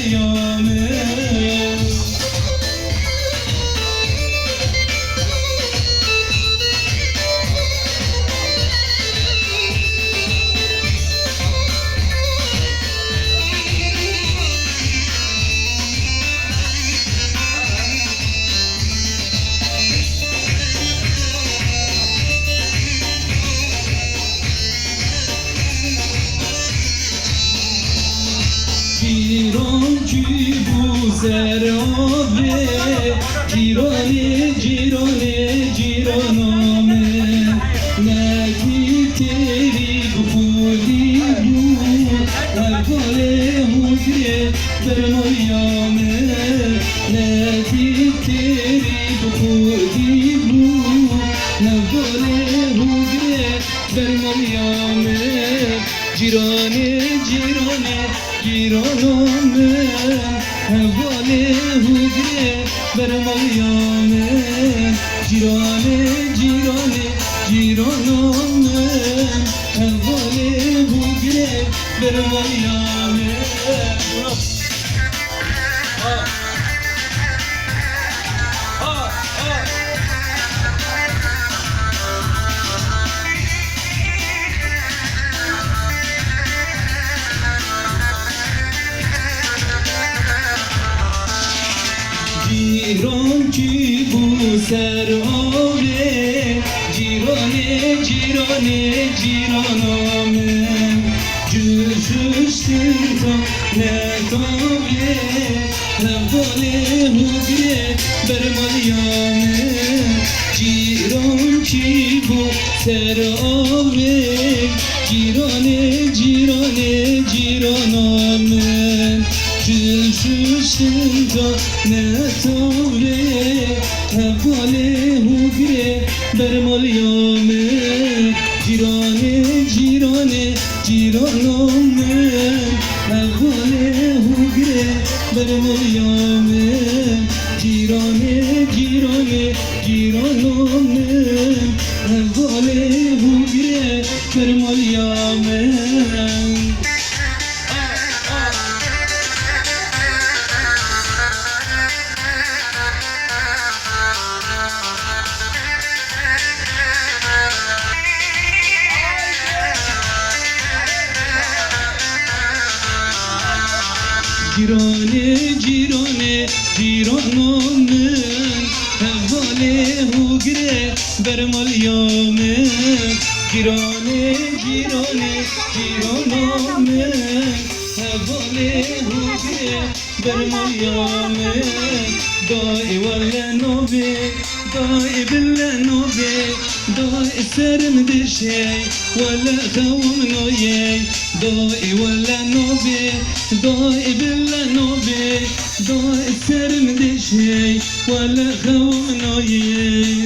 اليوم جیرانجی بوزرابه جیرانی جیرانی جیرانامه نگی تیری بخودی بود نگاله هوگره برمایامه نگی تیری بخودی بود نگاله هوگره برمایامه جیرانی جیرانی جیرانم حواله هوگره برمایام جیرانه جیرانه جیرانم حواله هوگره برمایام جیرانجی بوسر آوه جیرانه جیرانه جیرانامه جوشوشتن تا نتابه نباله هوگره برمالیامه جیرانجی بوسر آوه جیرانه جیرانه جیرانامه جوشوشتن تا نتابه نباله هوگره برمالیامه جیرانه جیرانه جیرانامه نباله هوگره برمالیامه جیرانه جیرانه جیرانامه نباله هوگره برمالیامه جیرانه جیرانه جیرانامه حواله هوگره برمالیامه جیرانه جیرانه جیرانامه حواله هوگره برمالیامه دای ولا نوبه دای بلا نوبه دای سرم دشی ولا خوم نویی دای ولا نوبه دای بلا نوبه دای سرم دشی ولا خوم نویی